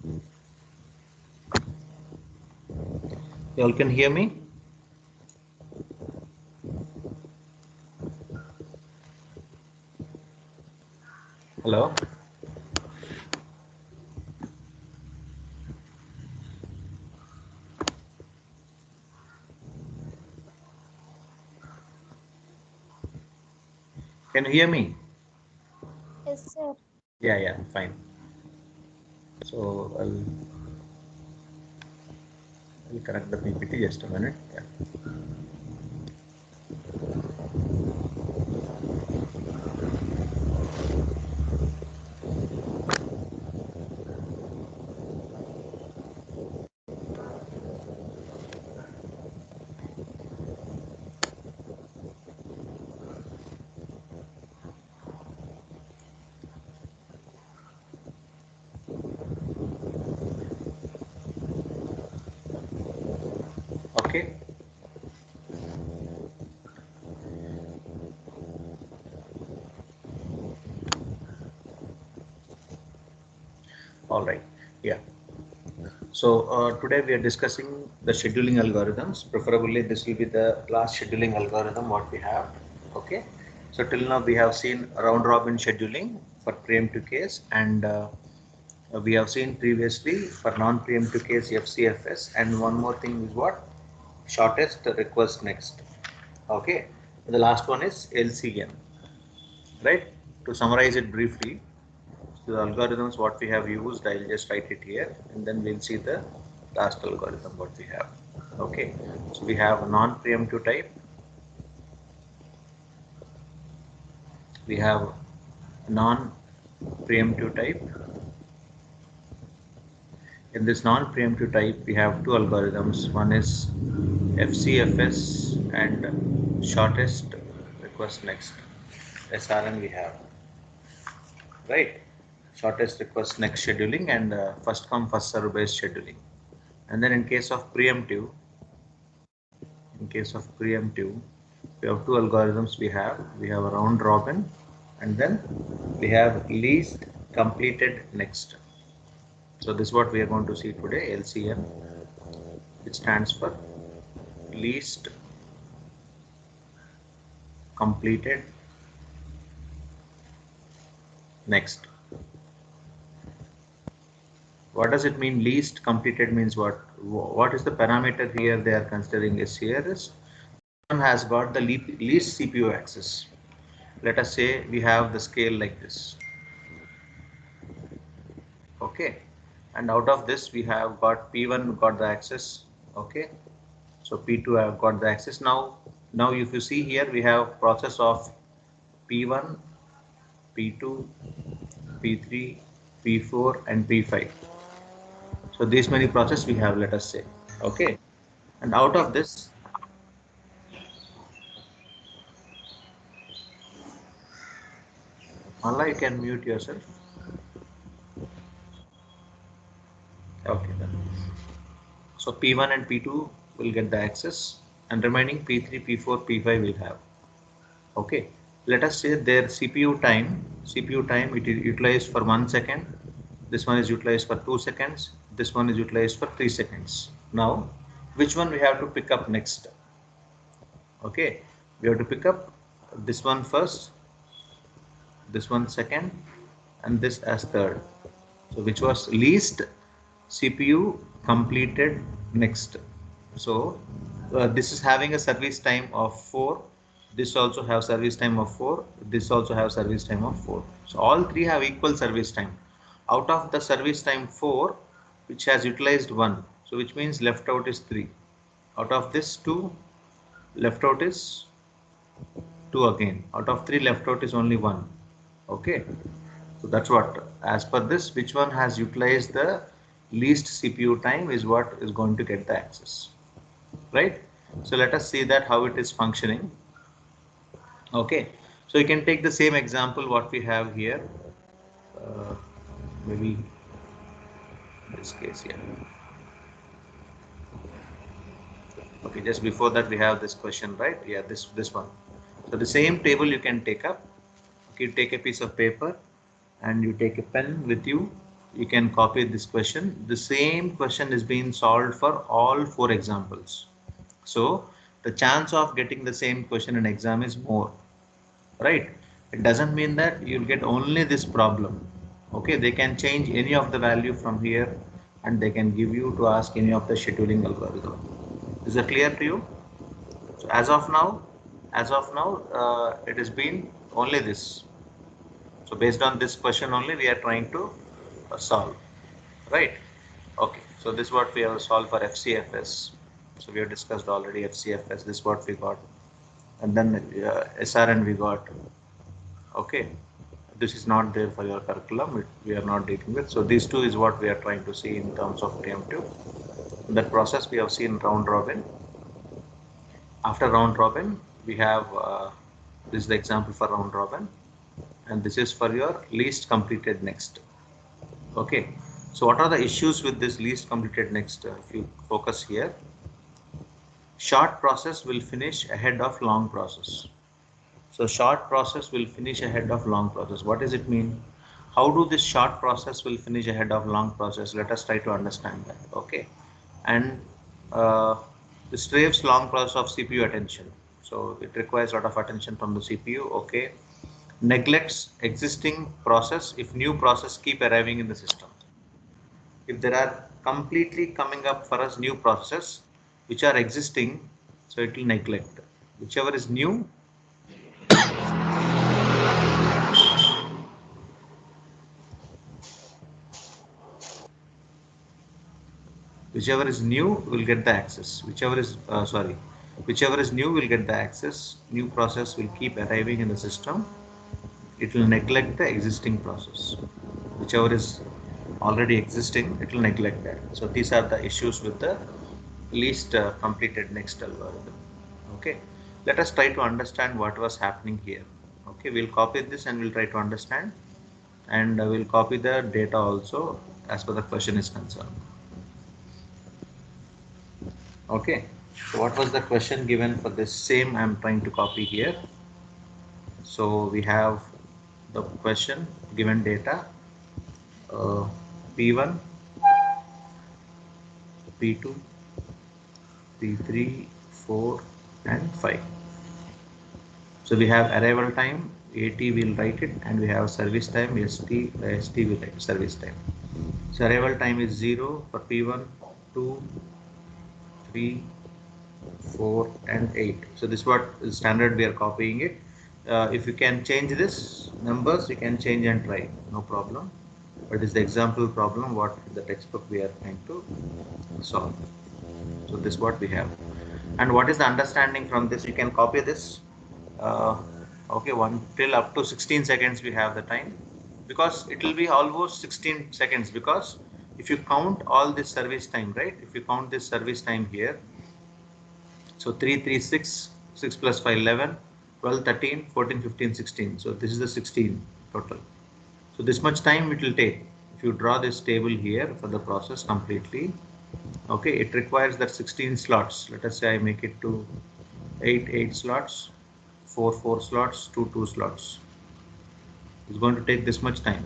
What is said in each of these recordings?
You all can hear me? Hello? Can you hear me? Yes, sir. Yeah, fine. So I'll connect the PPT just a minute. Yeah. Okay. All right. Yeah. So today we are discussing the scheduling algorithms. Preferably this will be the last scheduling algorithm what we have. Okay. So till now we have seen round robin scheduling for preemptive case, and we have seen previously for non-preemptive case FCFS, and one more thing is what? Shortest request next. Okay. The last one is LCM. Right. To summarize it briefly, the algorithms what we have used, I'll just write it here, and then we'll see the last algorithm what we have. Okay, so we have non-preemptive type, we have non-preemptive type. In this non-preemptive type we have two algorithms, one is FCFS and shortest request next, SRN we have, right? Shortest request next scheduling and first come first serve based scheduling. And then in case of preemptive, we have two algorithms. We have a round robin, and then we have least completed next. So this is what we are going to see today, LCM, which stands for least completed next. What does it mean? Least completed means what? What is the parameter here they are considering is here is one has got the least CPU access. Let us say we have the scale like this. Okay, and out of this we have got P1 got the access. Okay, so P2 have got the access. Now if you see here we have process of P1, P2, P3, P4 and P5. So these many process we have, let us say. Okay, and out of this, Mala, you can mute yourself. Okay, then. So P1 and P2 will get the access, and remaining P3, P4, P5 will have. Okay, let us say their CPU time it is utilized for 1 second. This one is utilized for 2 seconds. This one is utilized for 3 seconds. Now, which one we have to pick up next? Okay, we have to pick up this one first, this one second, and this as third. So which was least CPU completed next. So this is having a service time of 4. This also have service time of 4. This also have service time of 4. So all three have equal service time. Out of the service time 4, which has utilized 1. So which means left out is 3. Out of this 2, left out is 2 again. Out of 3, left out is only 1. Okay. So that's what, as per this, which one has utilized the least CPU time is what is going to get the access, right? So let us see that how it is functioning. Okay, so you can take the same example what we have here, maybe this case here. Okay, just before that we have this question, right? Yeah, this one. So the same table you can take up. Okay, you take a piece of paper and you take a pen with you, you can copy this question. The same question is being solved for all 4 examples. So the chance of getting the same question in exam is more, right? It doesn't mean that you'll get only this problem. Okay, they can change any of the value from here and they can give you to ask any of the scheduling algorithm. Is that clear to you? So as of now, it has been only this. So based on this question only, we are trying to solve, right? Okay, so this is what we have solved for FCFS. So we have discussed already FCFS. This is what we got, and then SRN we got. Okay, this is not there for your curriculum. We are not dealing with. So these two is what we are trying to see in terms of preemptive. In that process, we have seen round robin. After round robin, we have this is the example for round robin, and this is for your least completed next. Okay, so what are the issues with this least completed next? If you focus here, short process will finish ahead of long process. So short process will finish ahead of long process. What does it mean? How do this short process will finish ahead of long process? Let us try to understand that. Okay, and this craves long process of CPU attention. So it requires a lot of attention from the CPU. Okay, neglects existing process if new process keep arriving in the system. If there are completely coming up for us new processes which are existing, so it will neglect whichever is new. Whichever is new will get the access. Whichever is new will get the access. New process will keep arriving in the system. It will neglect the existing process. Whichever is already existing, it will neglect that. So these are the issues with the least completed next algorithm. Okay, let us try to understand what was happening here. Okay, we'll copy this and we'll try to understand, and we'll copy the data also as per the question is concerned. Okay, so what was the question given for this same? I'm trying to copy here. So we have the question given data P1, P2, P3, 4 and 5. So we have arrival time, AT will write it, and we have service time, ST will write service time. So arrival time is 0 for P1, 2, 3, 4 and 8. So this is what is standard, we are copying it. If you can change this numbers, you can change and try, no problem. But it's the example problem what the textbook we are trying to solve. So this is what we have. And what is the understanding from this? You can copy this. Okay, one till up to 16 seconds we have the time, because it will be almost 16 seconds, because if you count all this service time, right? If you count this service time here, so 3, 3, 6, 6 plus 5, 11, 12, 13, 14, 15, 16. So this is the 16 total. So this much time it will take. If you draw this table here for the process completely, okay, it requires that 16 slots. Let us say I make it to 8 slots, 4 slots, 2 slots. It's going to take this much time.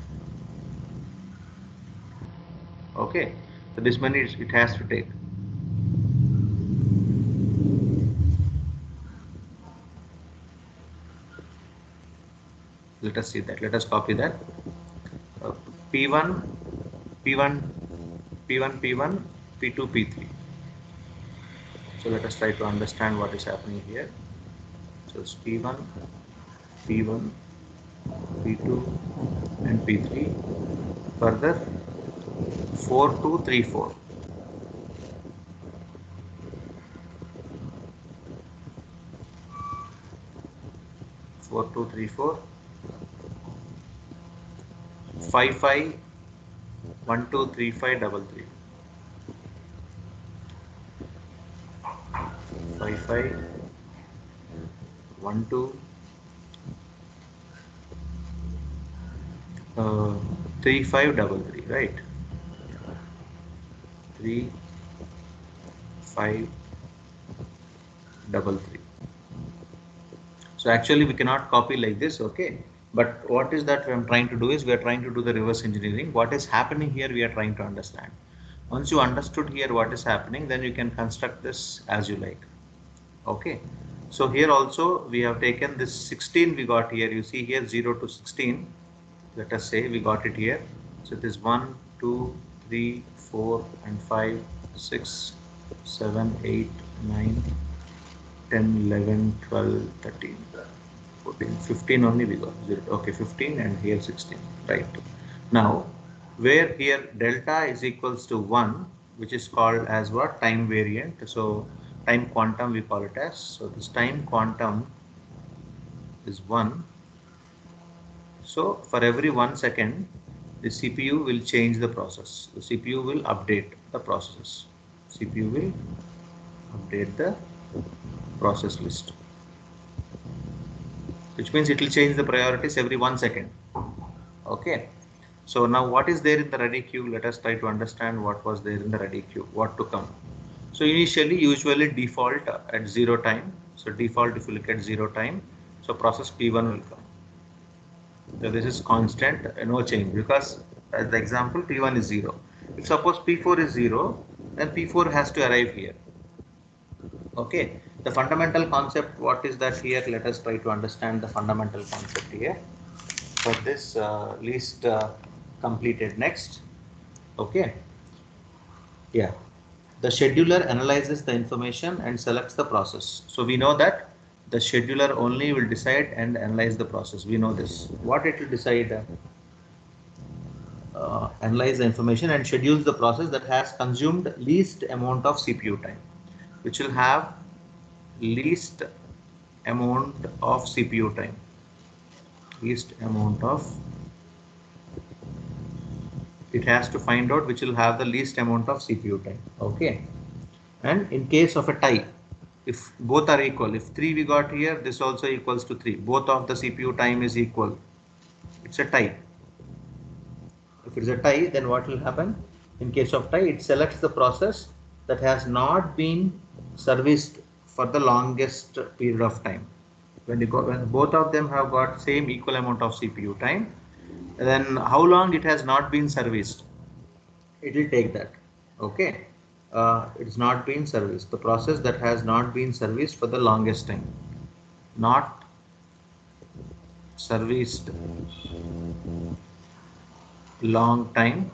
Okay, so this many it has to take. Let us see that. Let us copy that. P1, P1, P1, P1, P2, P3. So let us try to understand what is happening here. So it's P1, P1, P2 and P3. Further 4, 2, 3, 4. Four, 2, 3, 4. 5, 5, 1, 2, 3, 5, double 3. 5, 5, 1, 2, 3, 5, double 3, right? 3, 5, double 3. So actually we cannot copy like this. Okay, But what is that I'm trying to do is we are trying to do the reverse engineering. What is happening here we are trying to understand. Once you understood here what is happening, then you can construct this as you like. Okay. So here also we have taken this 16 we got here. You see here 0 to 16. Let us say we got it here. So it is 1, 2, 3, 4 and 5, 6, 7, 8, 9, 10, 11, 12, 13, 14, 15 only we got. Okay, 15 and here 16. Right. Now, where here delta is equals to 1, which is called as what? Time variant. So time quantum we call it as. So this time quantum is 1. So for every 1 second, the CPU will change the process. The CPU will update the processes. CPU will update the process list, which means it will change the priorities every 1 second. Okay. So now what is there in the ready queue? Let us try to understand what was there in the ready queue, what to come. So initially, usually default at 0 time. So default, if you look at 0 time, so process P1 will come. So this is constant, no change, because as the example P1 is 0. If suppose P4 is 0, then P4 has to arrive here. Okay, the fundamental concept, what is that here? Let us try to understand the fundamental concept here. For this list completed next. Okay, yeah. The scheduler analyzes the information and selects the process. So we know that the scheduler only will decide and analyze the process. We know this. What it will decide? Analyze the information and schedules the process that has consumed least amount of CPU time, which will have least amount of CPU time. Least amount of, it has to find out which will have the least amount of CPU time. Okay. And in case of a tie, if both are equal, if 3 we got here, this also equals to 3. Both of the CPU time is equal. It's a tie. If it's a tie, then what will happen? In case of tie, it selects the process that has not been serviced for the longest period of time. When both of them have got same equal amount of CPU time, then how long it has not been serviced? It will take that. Okay. It's not been serviced. The process that has not been serviced for the longest time. Not serviced long time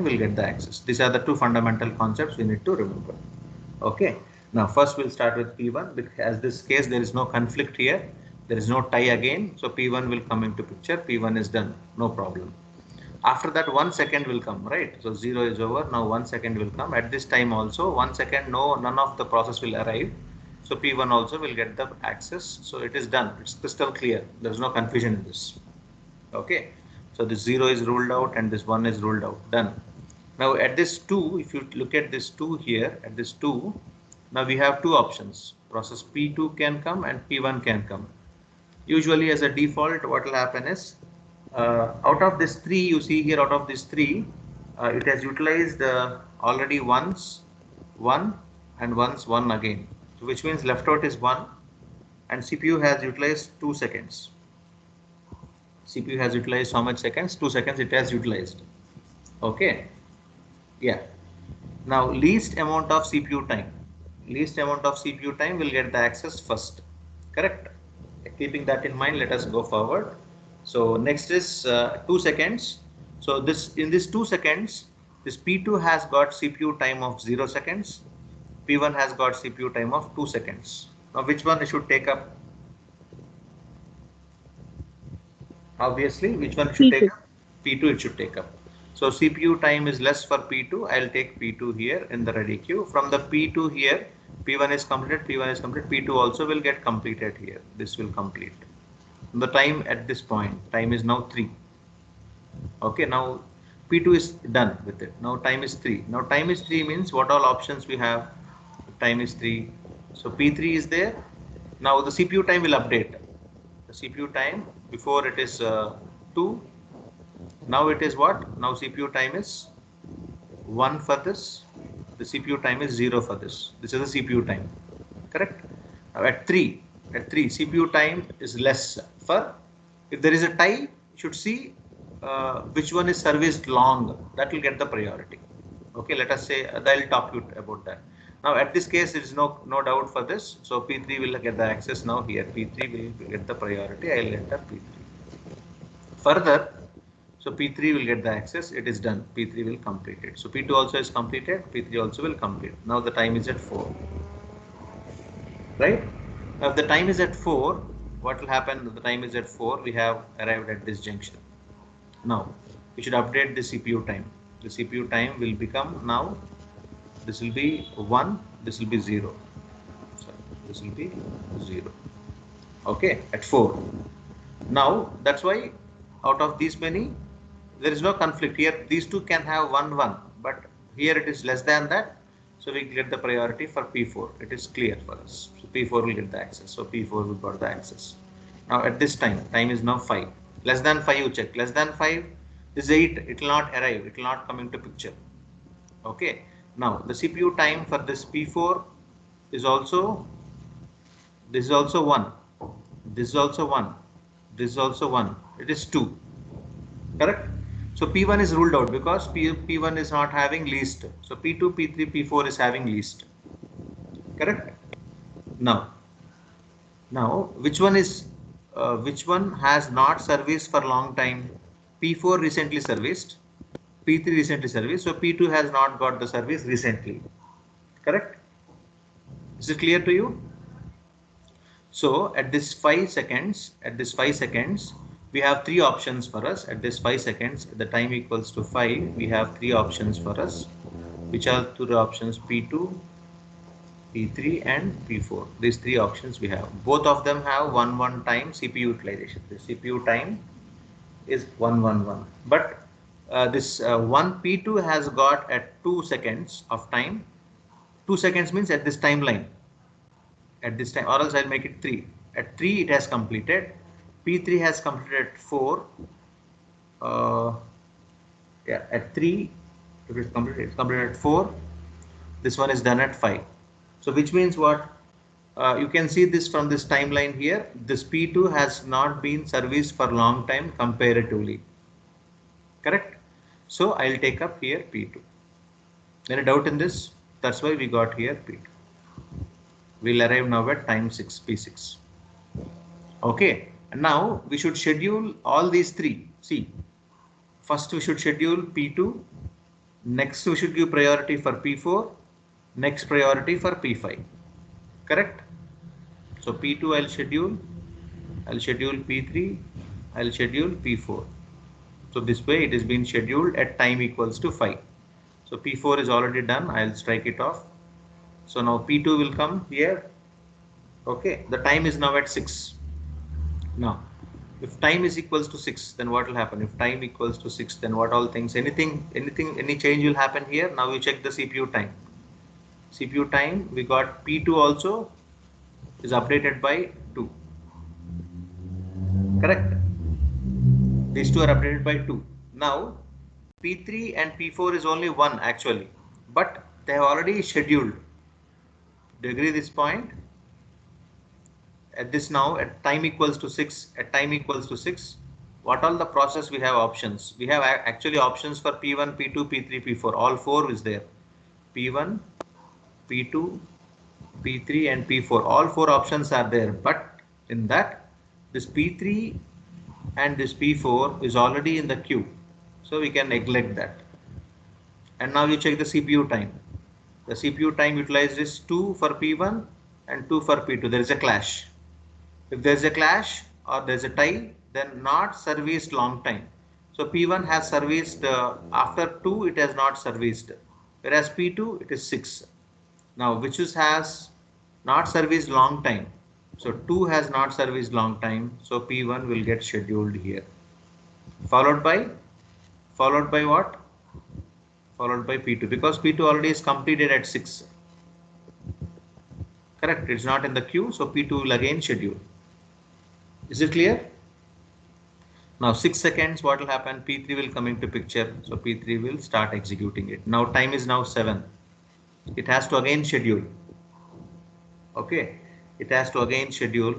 will get the access. These are the two fundamental concepts we need to remember. Okay. Now first we'll start with P1, because as this case there is no conflict here, there is no tie again, so P1 will come into picture. P1 is done, no problem. After that 1 second will come, right? So 0 is over, now 1 second will come. At this time also 1 second, none of the process will arrive, so P1 also will get the access. So it is done, it's crystal clear, there is no confusion in this. Okay, so this 0 is ruled out and this 1 is ruled out, done. Now at this 2, if you look at this 2 here, at this 2, now we have two options. Process P2 can come and P1 can come. Usually as a default, what will happen is, out of this 3, you see here, out of this 3, it has utilized already once 1 and once 1 again, so which means left out is 1, and CPU has utilized 2 seconds. CPU has utilized how much seconds? 2 seconds it has utilized. Okay, yeah. Now least amount of CPU time. Least amount of CPU time will get the access first. Correct? Keeping that in mind, let us go forward. So next is 2 seconds. So this, in this 2 seconds, this P2 has got CPU time of 0 seconds. P1 has got CPU time of 2 seconds. Now which one it should take up? Obviously, which one should take up? P2 it should take up. So CPU time is less for P2. I'll take P2 here in the ready queue. From the P2 here, P1 is completed, P1 is completed, P2 also will get completed here. This will complete. The time at this point, time is now 3. Okay, now P2 is done with it. Now time is 3. Now time is 3 means what all options we have? Time is 3. So P3 is there. Now the CPU time will update. The CPU time, before it is 2. Now it is what? Now CPU time is 1 for this. The CPU time is 0 for this. This is the CPU time. Correct? Now at 3, CPU time is less For if there is a tie, you should see which one is serviced long. That will get the priority. Okay, let us say I'll talk you about that. Now at this case, there is no doubt for this. So P3 will get the access now here. P3 will get the priority. I'll enter P3. Further, so P3 will get the access. It is done. P3 will complete it. So P2 also is completed. P3 also will complete. Now the time is at 4. Right? Now if the time is at 4, what will happen? The time is at 4. We have arrived at this junction. Now we should update the CPU time. The CPU time will become now. This will be 1. This will be 0. Sorry, this will be 0. Okay, at 4. Now that's why out of these many, there is no conflict here. These two can have 1 1, but here it is less than that. So we get the priority for P4. It is clear for us. So P4 will get the access. So P4 will got the access. Now at this time is now 5. Less than 5 you check. Less than 5 is 8. It will not arrive. It will not come into picture. Okay. Now the CPU time for this P4 is also, this is also 1. This is also 1. This is also 1. It is 2. Correct? So P1 is ruled out because P1 is not having least. So P2, P3, P4 is having least. Correct? Now which one has not serviced for long time? P4 recently serviced, P3 recently serviced, so P2 has not got the service recently. Correct? Is it clear to you? So at this 5 seconds, we have 3 options for us. At this 5 seconds, the time equals to 5. We have 3 options for us, which are 2 options: P2, P3 and P4. These 3 options we have. Both of them have 1 time CPU utilization. The CPU time is 1 but this one P2 has got at 2 seconds of time. 2 seconds means at this timeline, at this time, or else I'll make it 3. At 3 it has completed. P3 has completed at 4. Yeah, at 3 it is completed. It's completed at 4. This one is done at 5. So which means what? You can see this from this timeline here. This P2 has not been serviced for long time comparatively. Correct? So I'll take up here P2. Any doubt in this? That's why we got here P2. We'll arrive now at time 6, P6. Okay. And now we should schedule all these 3. See, first we should schedule P2. Next we should give priority for P4. Next priority for P5. Correct? So P2 I'll schedule P3, I'll schedule P4. So this way it is being scheduled at time equals to 5. So P4 is already done. I'll strike it off. So now P2 will come here. Okay, the time is now at 6. Now, if time is equals to 6, then what will happen? If time equals to 6, then what all things, any change will happen here. Now we check the CPU time. CPU time, we got P2 also is updated by 2. Correct? These two are updated by 2. Now P3 and P4 is only 1 actually, but they have already scheduled. Do you agree this point? At this now, at time equals to 6, what all the process we have options? We have actually options for P1, P2, P3, P4. All 4 is there. P1, P2, P3 and P4. All 4 options are there. But in that, this P3 and this P4 is already in the queue. So we can neglect that. And now you check the CPU time. The CPU time utilized is 2 for P1 and 2 for P2. There is a clash. If there is a clash or there is a tie, then not serviced long time. So P1 has serviced after 2, it has not serviced, whereas P2 it is 6. Now which has not serviced long time. So 2 has not serviced long time. So P1 will get scheduled here. Followed by what? Followed by P2, because P2 already is completed at 6. Correct? It's not in the queue. So P2 will again schedule. Is it clear? Now 6 seconds, what will happen? P3 will come into picture. So P3 will start executing it. Now time is now 7. It has to again schedule. Okay. It has to again schedule.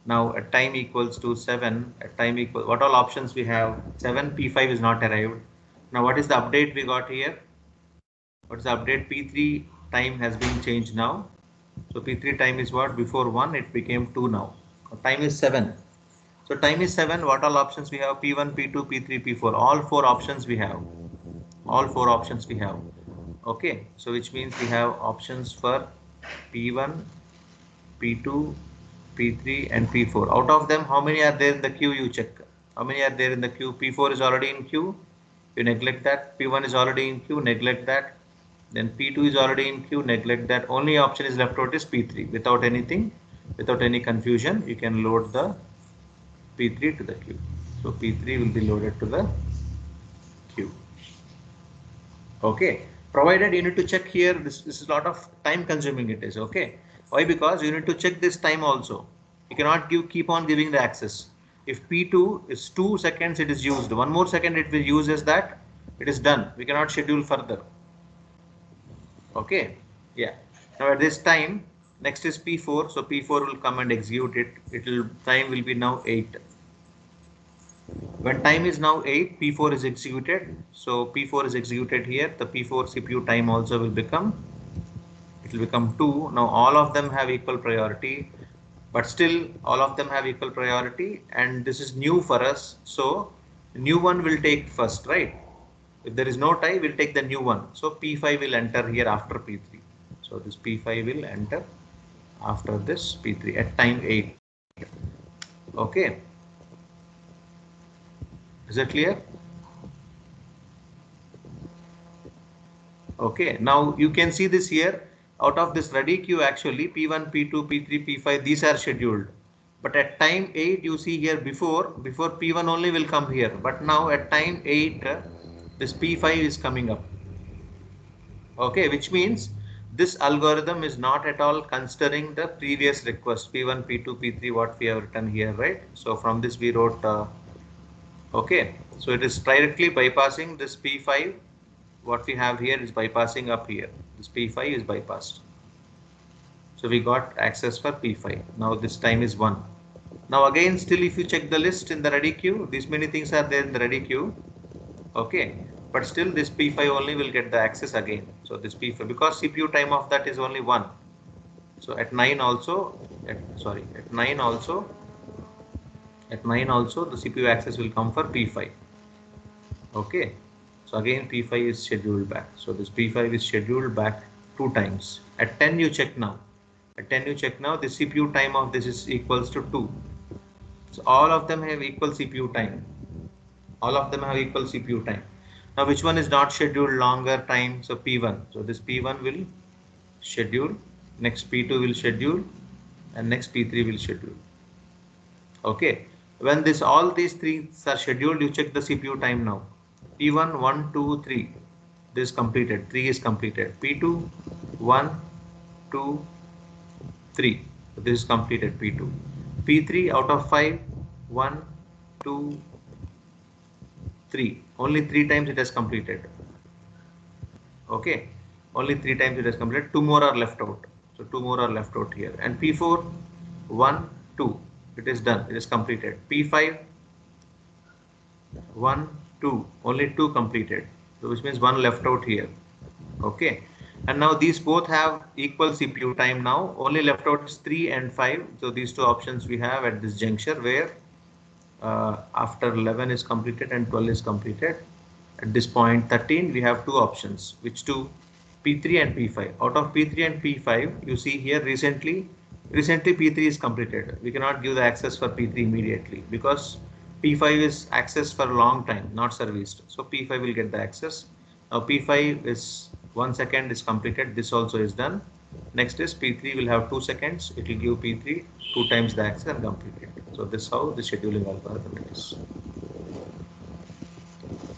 Now at time equals to 7, at time equal, what all options we have? 7, P5 is not arrived. Now what is the update we got here? What's the update? P3 time has been changed now. So P3 time is what? Before 1, it became 2 now. Time is 7. So time is 7. What all options we have? P1, P2, P3, P4. All 4 options we have. All 4 options we have. Okay. So which means we have options for P1, P2, P3 and P4. Out of them, how many are there in the queue? You check. How many are there in the queue? P4 is already in queue. You neglect that. P1 is already in queue. Neglect that. Then P2 is already in queue. Neglect that. Only option is left out is P3. Without anything, without any confusion, you can load the P3 to the queue. So P3 will be loaded to the queue. Okay. Provided you need to check here, this is a lot of time consuming it is. Okay. Why? Because you need to check this time also. You cannot keep on giving the access. If P2 is 2 seconds, it is used. One more second it will use as that. It is done. We cannot schedule further. Okay. Yeah. Now at this time, next is P4. So P4 will come and execute it. Time will be now 8. When time is now 8, P4 is executed. So P4 is executed here. The P4 CPU time also will become, it will become 2. Now all of them have equal priority, but still all of them have equal priority, and this is new for us. So new one will take first, right? If there is no tie, we'll take the new one. So P5 will enter here after P3. So this P5 will enter after this P3 at time 8. Okay. Is it clear? Okay, now you can see this here. Out of this ready queue, actually P1, P2, P3, P5, these are scheduled. But at time 8, you see here before P1 only will come here. But now at time 8, this P5 is coming up. Okay, which means this algorithm is not at all considering the previous request P1, P2, P3, what we have written here, right? So from this we wrote, okay, so it is directly bypassing this P5. What we have here is bypassing up here. This P5 is bypassed. So we got access for P5. Now this time is 1. Now again, still if you check the list in the ready queue, these many things are there in the ready queue. Okay, but still this P5 only will get the access again. So this P5, because CPU time of that is only 1. So at 9 also, at 9 also, the CPU access will come for P5. Okay, so again P5 is scheduled back. So this P5 is scheduled back 2 times. At 10 you check now. At 10 you check now, the CPU time of this is equals to 2. So all of them have equal CPU time. All of them have equal CPU time. Now which one is not scheduled longer time? So P1. So this P1 will schedule, next P2 will schedule, and next P3 will schedule. Okay, when all these three are scheduled, you check the CPU time now. P1, 1, 2, 3. This is completed. 3 is completed. P2, 1, 2, 3. So this is completed. P2. P3 out of 5, 1, 2, 3. Only 3 times it has completed. Okay, only 3 times it has completed. 2 more are left out. So 2 more are left out here. And P4, 1, 2. It is done. It is completed. P5, 1, 2. Only 2 completed. So which means 1 left out here. Okay. And now these both have equal CPU time now. Only left out is 3 and 5. So these two options we have at this juncture where after 11 is completed and 12 is completed. At this point 13 we have two options. Which two? P3 and P5. Out of P3 and P5, you see here recently P3 is completed. We cannot give the access for P3 immediately because P5 is accessed for a long time, not serviced. So P5 will get the access. Now P5 is 1 second is completed. This also is done. Next is P3 will have 2 seconds. It will give P3 2 times the access and complete it. So this is how the scheduling algorithm is.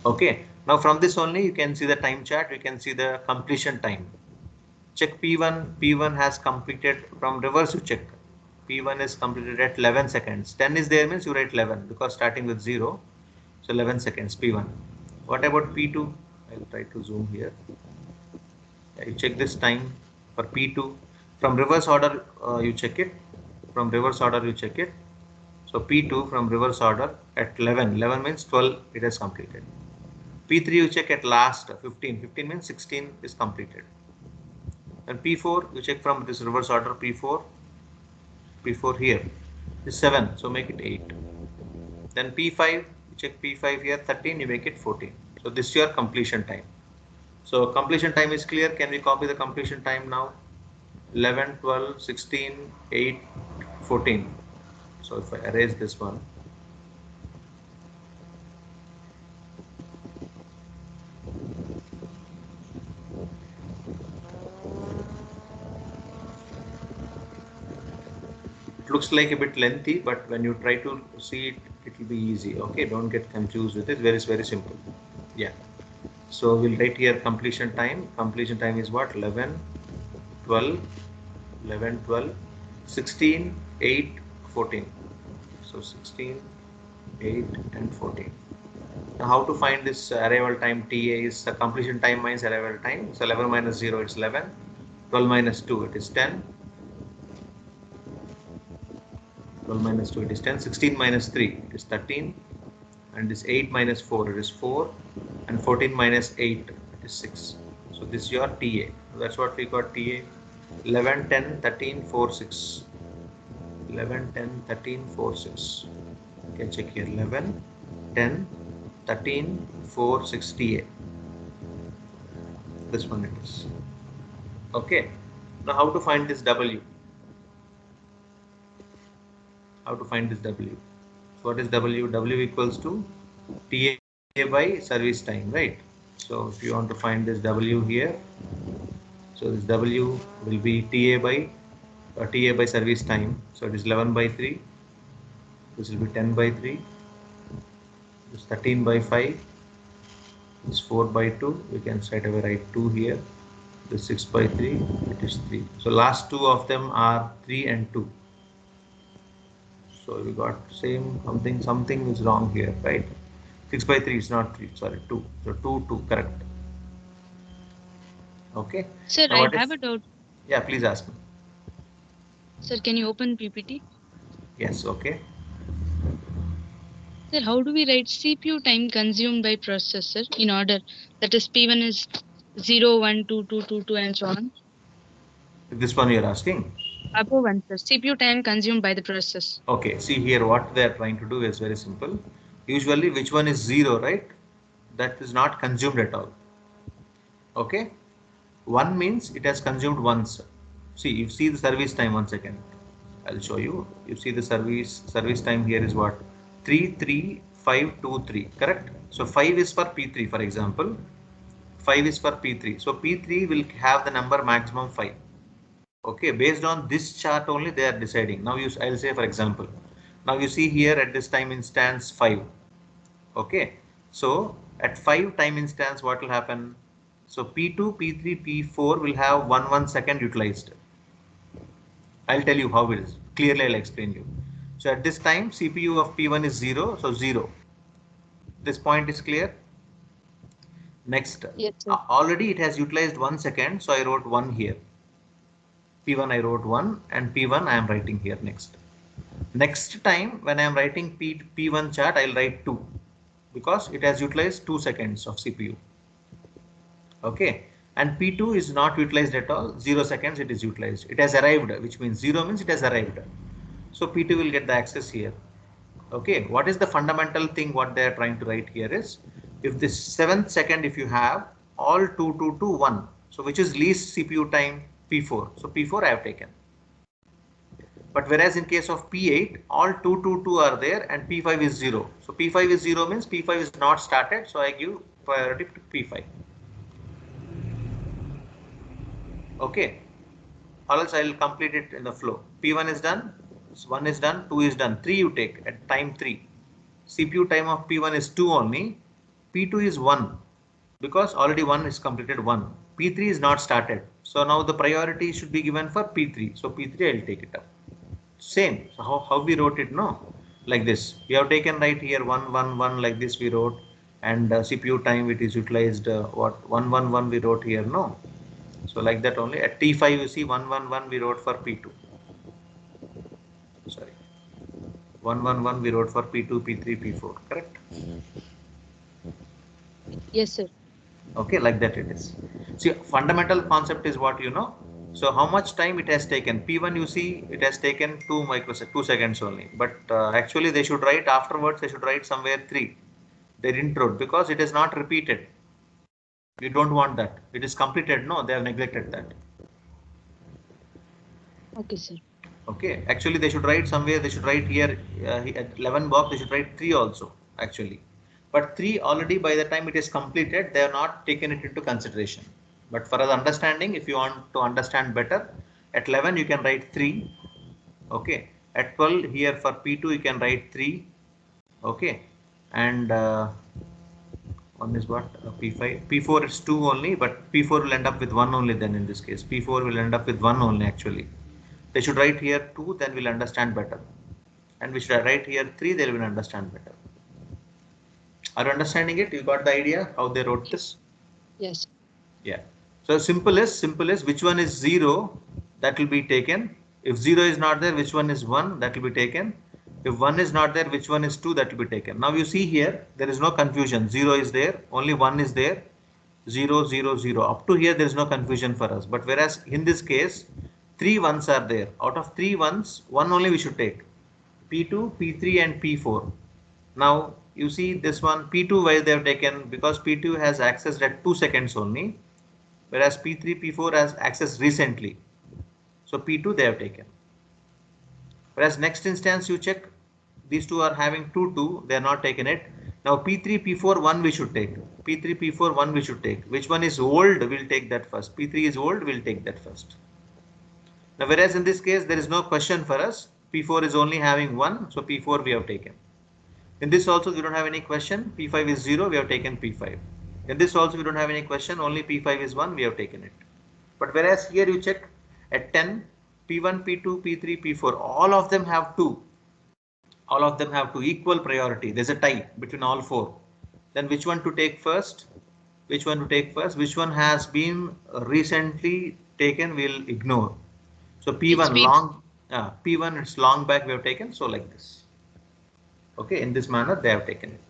Okay. Now from this only you can see the time chart. You can see the completion time. Check P1. P1 has completed from reverse. You check. P1 is completed at 11 seconds. 10 is there means you write 11 because starting with 0. So 11 seconds P1. What about P2? I'll try to zoom here. You check this time for P2. From reverse order you check it. From reverse order you check it. So P2 from reverse order at 11. 11 means 12 it has completed. P3 you check at last 15. 15 means 16 is completed. And P4 you check from this reverse order P4. P4 here is 7. So make it 8. Then P5 you check P5 here 13. You make it 14. So this is your completion time. So completion time is clear. Can we copy the completion time now? 11, 12, 16, 8, 14. So if I erase this one, it looks like a bit lengthy, but when you try to see it, it will be easy. Okay, don't get confused with it. Very simple. Yeah. So we'll write here completion time. Completion time is what? 11, 12, 11, 12, 16, 8, 14. So 16, 8 and 14. Now how to find this arrival time TA is completion time minus arrival time. So 11 minus 0 it's 11, 12 minus 2 it is 10, 12 minus 2 it is 10, 16 minus 3 it is 13, and this 8 minus 4 it is 4, and 14 minus 8 it is 6. So this is your TA. That's what we got TA. 11, 10, 13, 4, 6. 11, 10, 13, 4, 6. You can check here 11, 10, 13, 4, 6 TA. This one it is. Okay. Now how to find this W? How to find this W? So what is W? W equals to TA by service time, right? So if you want to find this W here, so this W will be TA by service time. So it is 11 by 3. This will be 10 by 3. This is 13 by 5. This is 4 by 2. We can straight away write 2 here. This 6 by 3. It is 3. So last two of them are 3 and 2. So we got same something is wrong here, right? 6 by 3 is not 3, sorry, 2. So 2, 2, correct. Okay. Sir, Now I have a doubt. Yeah, please ask me. Sir, can you open PPT? Yes, okay. Sir, how do we write CPU time consumed by processor in order? That is P1 is 0, 1, 2, 2, 2, 2 and so on. This one you're asking? Above one, sir. CPU time consumed by the process. Okay, see here what they are trying to do is very simple. Usually which one is 0, right? That is not consumed at all. Okay. 1 means it has consumed once. See, you see the service time, 1 second. I'll show you. You see the service time here is what? 3, 3, 5, 2, 3. Correct? So 5 is for P3, for example. 5 is for P3. So P3 will have the number maximum 5. Okay, based on this chart only they are deciding. Now I'll say for example. Now you see here at this time instance 5. Okay, so at 5 time instance what will happen? So P2, P3, P4 will have 1 second utilized. I'll tell you how it is. Clearly I'll explain you. So at this time CPU of P1 is 0, so 0. This point is clear. Next, yes, sir. Already it has utilized 1 second, so I wrote 1 here. P1 I wrote 1 and P1 I am writing here next. Next time when I am writing P1 chart, I'll write 2 because it has utilized 2 seconds of CPU. Okay, and P2 is not utilized at all, 0 seconds it is utilized. It has arrived, which means 0 means it has arrived. So P2 will get the access here. Okay, what is the fundamental thing what they are trying to write here is, if this 7th second if you have all 2, 2, 2, 1, so which is least CPU time? P4. So P4 I have taken. But whereas in case of P8, all 2, 2, 2 are there and P5 is 0. So P5 is 0 means P5 is not started. So I give priority to P5. Okay. Or else I will complete it in the flow. P1 is done. 1 is done. 2 is done. 3 you take at time 3. CPU time of P1 is 2 only. P2 is 1 because already 1 is completed 1. P3 is not started. So now the priority should be given for P3. So P3 I will take it up. Same. So how we wrote it? No, like this. We have taken right here 1, 1, 1 like this we wrote, and CPU time it is utilized what 1, 1, 1 we wrote here. No. So like that only at T5 you see 1, 1, 1 we wrote for P2. Sorry. 111 we wrote for P2, P3, P4, correct? Yes, sir. Okay, like that it is. See, fundamental concept is what you know. So how much time it has taken? P1 you see it has taken 2 seconds only. But actually they should write afterwards, they should write somewhere 3. They didn't wrote because it is not repeated. You don't want that. It is completed. No, they have neglected that. Okay, sir. Okay, actually they should write somewhere, they should write here at 11 box, they should write 3 also actually. But 3 already by the time it is completed, they have not taken it into consideration. But for us understanding, if you want to understand better, at 11 you can write 3. Okay, at 12 here for P2 you can write 3. Okay, and one is what P5, P4 is 2 only, but P4 will end up with 1 only then in this case. P4 will end up with 1 only actually. They should write here 2, then we'll understand better. And we should write here 3, they will understand better. Are you understanding it? You got the idea how they wrote this? Yes. Yeah. So simple is which one is 0, that will be taken. If 0 is not there, which one is 1, that will be taken. If 1 is not there, which one is 2, that will be taken. Now you see here, there is no confusion. 0 is there, only 1 is there. 0, 0, 0. Up to here, there is no confusion for us. But whereas in this case, 3 ones are there. Out of 3 ones, 1 only we should take. P2, P3 and P4. Now you see this one P2 why they have taken, because P2 has accessed at 2 seconds only, whereas P3, P4 has accessed recently. So P2 they have taken. Whereas next instance you check, these two are having 2, 2, they are not taken it. Now P3, P4, 1 we should take. P3, P4, 1 we should take. Which one is old, we'll take that first. P3 is old, we'll take that first. Now whereas in this case there is no question for us. P4 is only having 1, so P4 we have taken. In this also we don't have any question. P5 is 0, we have taken P5. In this also we don't have any question, only P5 is 1, we have taken it. But whereas here you check at 10, P1, P2, P3, P4, all of them have 2. All of them have 2 equal priority. There's a tie between all 4. Then which one to take first? Which one to take first? Which one has been recently taken, we'll ignore. So P1 long, P1 it's long back we have taken, so like this. Okay, in this manner they have taken it.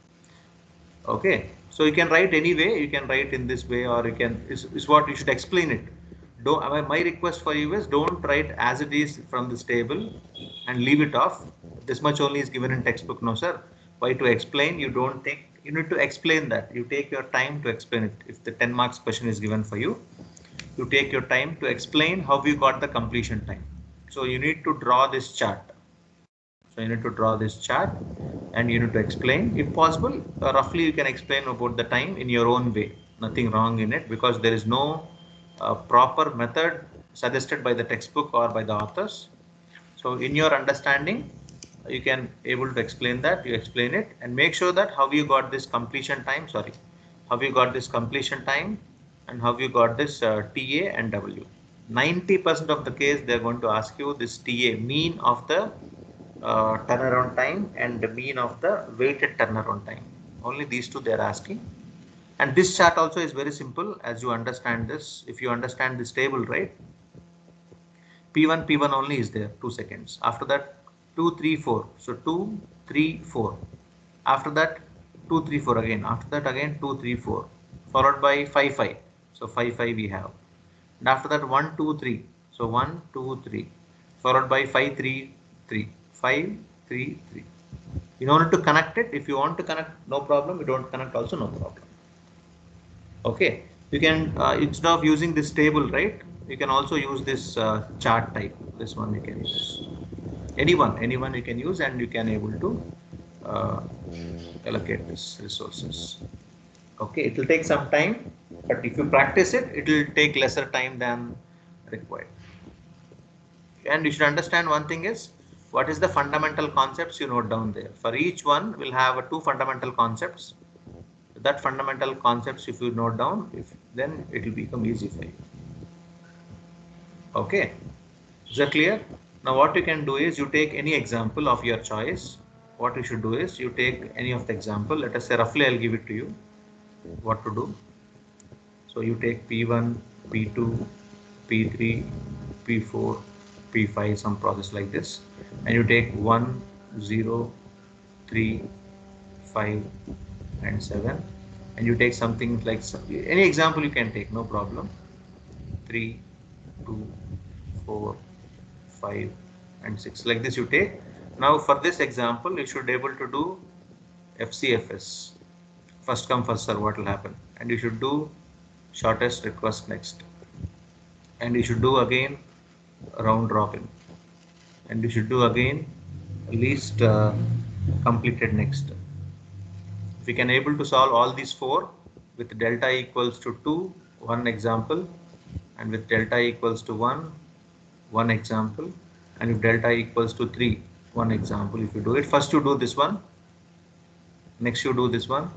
Okay, so you can write any way, you can write in this way, or you can, is what you should explain it. Don't, my request for you is don't write as it is from this table and leave it off. This much only is given in textbook, no sir. Why to explain? You don't take, you need to explain that. You take your time to explain it. If the 10 marks question is given for you, you take your time to explain how you got the completion time. So you need to draw this chart. So you need to draw this chart and you need to explain, if possible, roughly you can explain about the time in your own way. Nothing wrong in it, because there is no proper method suggested by the textbook or by the authors. So in your understanding, you can able to explain that, you explain it and make sure that how you got this completion time, how you got this completion time and how you got this TA and W. 90% of the case they are going to ask you this TA, mean of the turnaround time, and the mean of the weighted turnaround time. Only these two they are asking. And this chart also is very simple as you understand this. If you understand this table, right? P1 only is there 2 seconds. After that 2, 3, 4. So 2, 3, 4. After that 2, 3, 4 again. After that again 2, 3, 4. Followed by 5, 5. So 5, 5 we have. And after that 1, 2, 3. So 1, 2, 3. Followed by 5, 3, 3. 5, 3, 3. In order to connect it, if you want to connect, no problem. You don't connect also, no problem. Okay, you can instead of using this table, right, you can also use this chart type. This one you can use. Anyone you can use, and you can able to allocate this resources. Okay, it will take some time, but if you practice it, it will take lesser time than required. And you should understand one thing is, what is the fundamental concepts you note down there. For each one, we'll have 2 fundamental concepts. That fundamental concepts, if you note down, then it will become easy for you. Okay, is that clear? Now what you can do is you take any example of your choice. What you should do is you take any of the example. Let us say roughly I'll give it to you what to do. So you take P1, P2, P3, P4, P5, some process like this, and you take 1, 0, 3, 5 and 7, and you take something like any example you can take, no problem. 3, 2, 4, 5 and 6, like this you take. Now for this example you should be able to do FCFS, first come first serve, what will happen, and you should do shortest request next, and you should do again round robin, and you should do again least completed next. If we can able to solve all these four with delta equals to 2, one example, and with delta equals to 1, one example, and if delta equals to 3, one example. If you do it, first you do this one, next you do this one,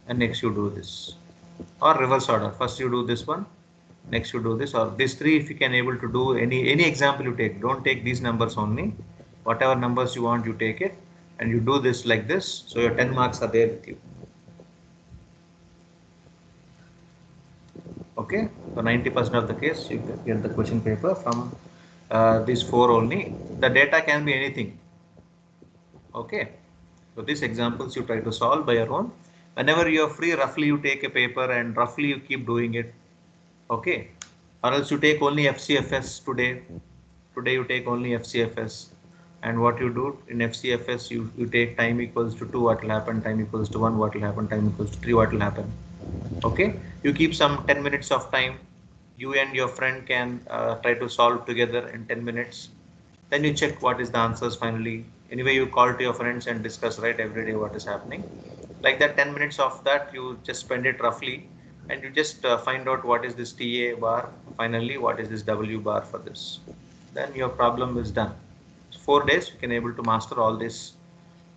and next you do this, or reverse order, first you do this one, next you do this, or these three. If you can able to do any example you take, don't take these numbers only, whatever numbers you want you take it, and you do this like this, so your 10 marks are there with you. Okay, so 90% of the case you get the question paper from these four only. The data can be anything. Okay, so these examples you try to solve by your own. Whenever you are free, roughly you take a paper and roughly you keep doing it. Okay, or else you take only FCFS today. Today you take only FCFS, and what you do in FCFS, you take time equals to 2, what will happen, time equals to 1, what will happen, time equals to 3, what will happen. Okay, you keep some 10 minutes of time, you and your friend can try to solve together in 10 minutes, then you check what is the answers finally. Anyway, you call to your friends and discuss, right, every day what is happening. Like that 10 minutes of that you just spend it roughly, and you just find out what is this TA bar, finally what is this W bar for this, then your problem is done. 4 days you can able to master all these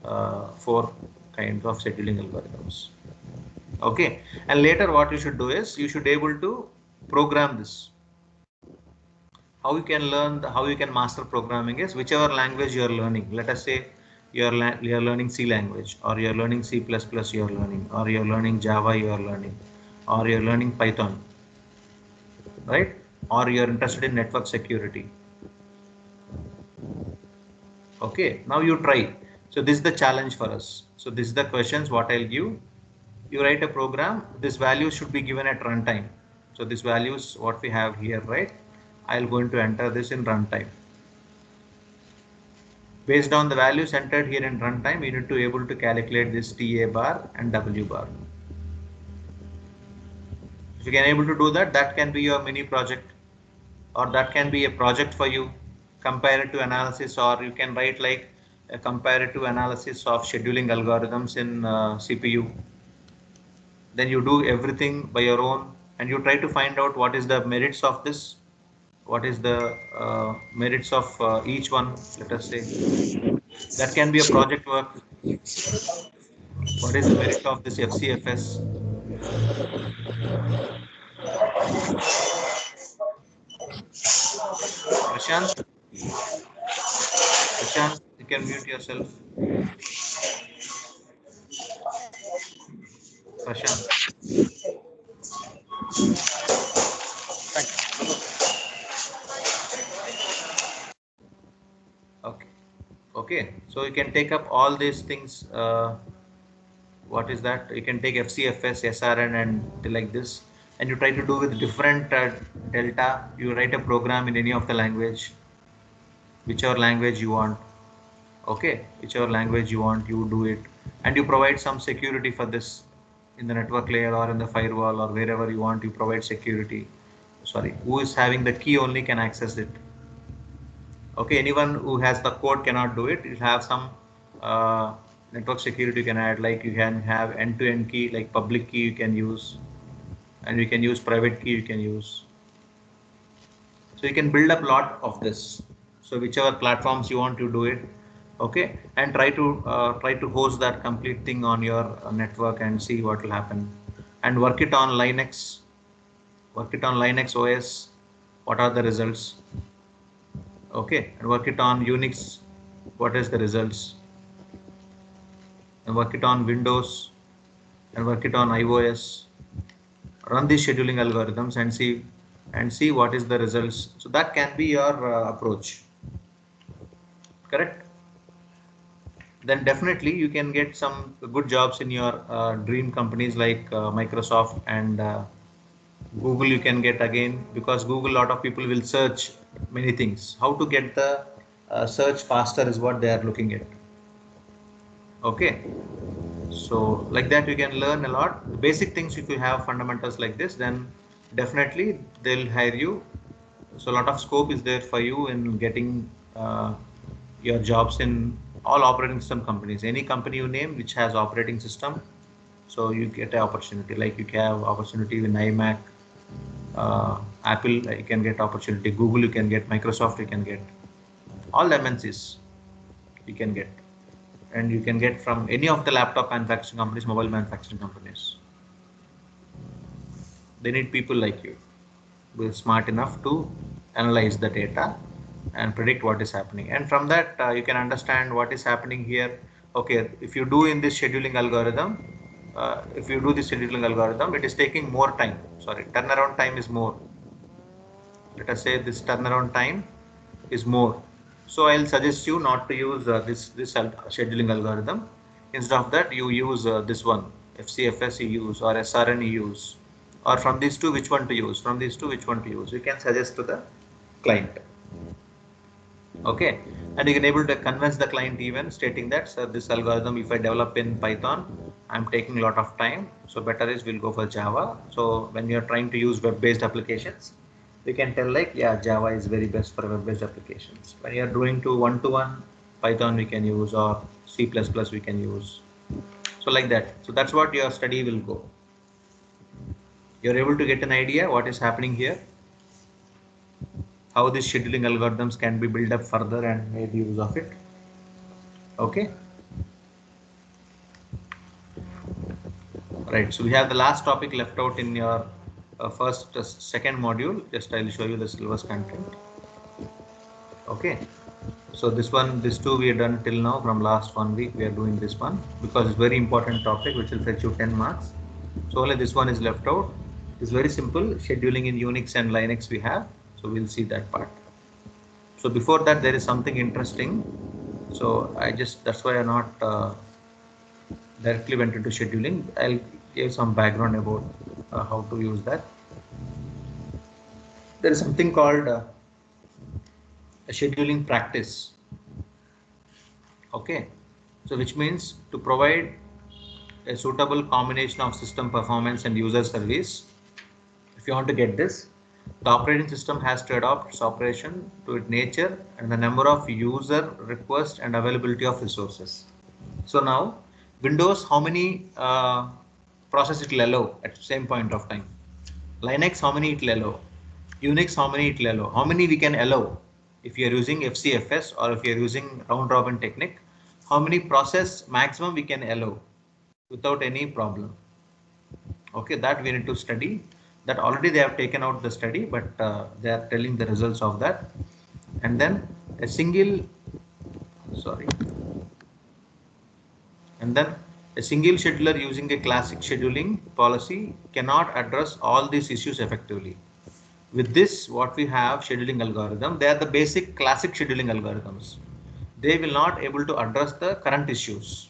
4 kinds of scheduling algorithms. Okay, and later what you should do is you should able to program this. How you can learn, how you can master programming is whichever language you are learning. Let us say you are learning C language, or you are learning C++ you are learning, or you are learning Java you are learning, or you are learning Python, right? Or you are interested in network security. Okay, now you try. So this is the challenge for us. So this is the questions what I'll give. You write a program, this value should be given at runtime. So this values what we have here, right? I'll going to enter this in runtime. Based on the values entered here in runtime, you need to able to calculate this TA bar and W bar. If you can able to do that, that can be your mini project, or that can be a project for you. Comparative analysis, or you can write like a comparative analysis of scheduling algorithms in CPU. Then you do everything by your own, and you try to find out what is the merits of this, what is the merits of each one. Let us say that can be a project work. What is the merit of this FCFS? Prashant, Prashant, you can mute yourself. Prashant. Okay. Okay. So you can take up all these things. What is that? You can take FCFS, SRN, and like this, and you try to do with different delta. You write a program in any of the language, whichever language you want. Okay, whichever language you want, you do it, and you provide some security for this in the network layer or in the firewall or wherever you want. You provide security. Sorry, who is having the key only can access it. Okay, anyone who has the code cannot do it. You have some network security you can add, like you can have end-to-end key, like public key you can use, and you can use private key you can use. So you can build up a lot of this. So whichever platforms you want to do it, okay, and try to host that complete thing on your network and see what will happen, and work it on Linux, work it on Linux OS. What are the results? Okay, and work it on Unix. What is the results? And work it on Windows, and work it on iOS. Run these scheduling algorithms and see what is the results. So that can be your approach. Correct? then definitely you can get some good jobs in your dream companies like Microsoft and Google. You can get again, because Google, a lot of people will search many things. How to get the search faster is what they are looking at. Okay, so like that you can learn a lot. The basic things, if you have fundamentals like this, then definitely they'll hire you. So a lot of scope is there for you in getting your jobs in all operating system companies. Any company you name which has operating system, so you get an opportunity. Like you can have opportunity in iMac, Apple, you can get opportunity. Google, you can get. Microsoft, you can get. All the MNCs you can get, and you can get from any of the laptop manufacturing companies, mobile manufacturing companies. They need people like you, who is smart enough to analyze the data and predict what is happening. And from that, you can understand what is happening here. Okay, if you do in this scheduling algorithm, it is taking more time. Sorry, turnaround time is more. Let us say this turnaround time is more. So I'll suggest you not to use this scheduling algorithm. Instead of that, you use this one, FCFS you use, or SRN you use, or from these two, which one to use? From these two, which one to use? You can suggest to the client. Okay, and you can able to convince the client even, stating that, sir, this algorithm, if I develop in Python, I'm taking a lot of time, so better is we'll go for Java. So when you're trying to use web-based applications, we can tell like, yeah, Java is very best for web-based applications. When you're doing to one-to-one, Python we can use, or C++ we can use. So like that. So that's what your study will go. You're able to get an idea what is happening here, how these scheduling algorithms can be built up further and made use of it. Okay. Right. So we have the last topic left out in your second module. Just I'll show you the syllabus content. Okay. So these two we are done till now. From last 1 week we are doing this one because it's very important topic which will fetch you 10 marks. So only this one is left out. It's very simple. Scheduling in Unix and Linux we have. So we'll see that part. So before that, there is something interesting. So that's why I not directly went into scheduling. I'll give some background about how to use that. There is something called a scheduling practice. Okay, so which means to provide a suitable combination of system performance and user service. If you want to get this, the operating system has to adopt its operation to its nature and the number of user requests and availability of resources. So now Windows, how many process it will allow at the same point of time? Linux, how many it will allow? Unix, how many it will allow? How many we can allow? If you are using FCFS or if you are using round robin technique, how many process maximum we can allow without any problem? Okay, that we need to study. That already they have taken out the study, but they are telling the results of that. And then a single scheduler using a classic scheduling policy cannot address all these issues effectively. With this, what we have scheduling algorithm, they are the basic classic scheduling algorithms. They will not able to address the current issues.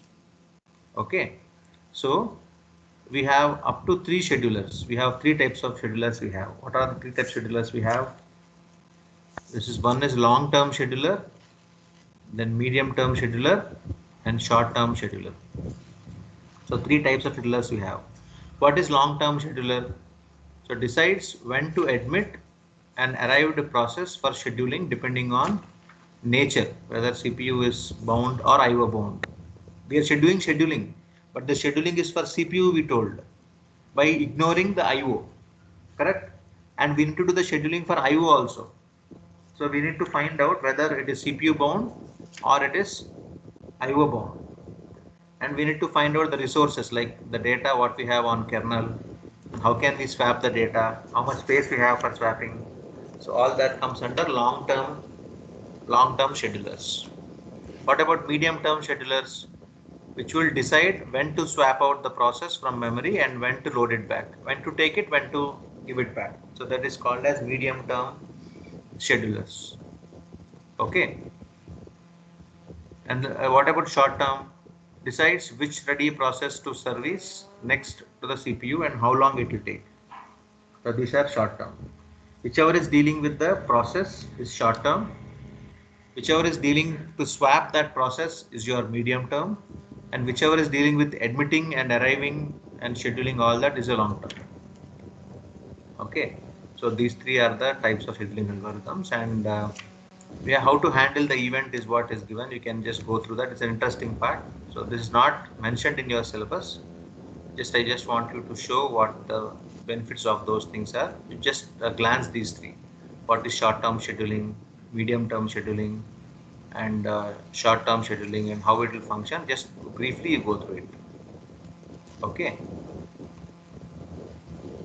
Okay, so we have up to 3 schedulers. We have 3 types of schedulers we have. What are the 3 types of schedulers we have? One is long-term scheduler, then medium-term scheduler, and short-term scheduler. So 3 types of schedulers we have. What is long-term scheduler? So decides when to admit an arrived process for scheduling depending on nature, whether CPU is bound or IO bound. We are scheduling, but the scheduling is for CPU, we told, by ignoring the IO, correct? And we need to do the scheduling for IO also. So we need to find out whether it is CPU bound or it is IO bound. And we need to find out the resources like the data what we have on kernel, how can we swap the data, how much space we have for swapping. So all that comes under long-term schedulers. What about medium-term schedulers, which will decide when to swap out the process from memory and when to load it back, when to take it, when to give it back. So that is called as medium-term schedulers. Okay. And what about short term? Decides which ready process to service next to the CPU and how long it will take. So these are short term. Whichever is dealing with the process is short term. Whichever is dealing to swap that process is your medium term. And whichever is dealing with admitting and arriving and scheduling all that is a long term. Okay. So these three are the types of scheduling algorithms, and yeah, how to handle the event is what is given. You can just go through that. It's an interesting part. So this is not mentioned in your syllabus. I just want you to show what the benefits of those things are. You just glance these three. What is short-term scheduling, medium-term scheduling, and short-term scheduling, and how it will function. Just briefly you go through it. Okay.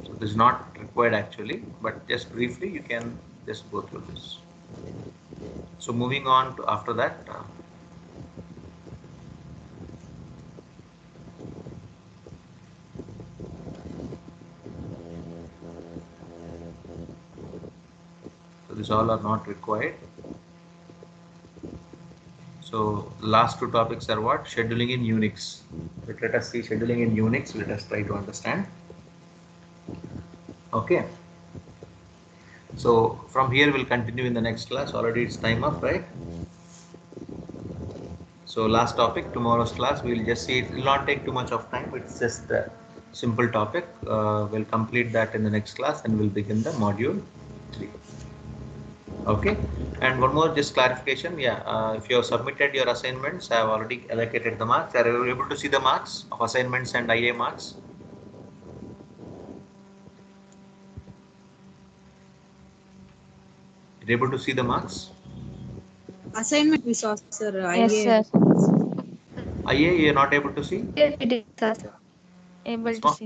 So this is not required actually, but just briefly you can just go through this. So moving on to after that. So these all are not required. So last two topics are what? Scheduling in Unix. Let us see scheduling in Unix. Let us try to understand. Okay. So from here we'll continue in the next class. Already it's time up, right? So last topic, tomorrow's class, we'll just see. It will not take too much of time. It's just a simple topic. We'll complete that in the next class and we'll begin the module 3. Okay. And one more just clarification. Yeah. If you have submitted your assignments, I have already allocated the marks. Are you able to see the marks of assignments and IA marks? You're able to see the marks? Assignment we saw, sir. Yes, IA. sir. IA, you're not able to see? Yes, it is, sir. Able to So, see.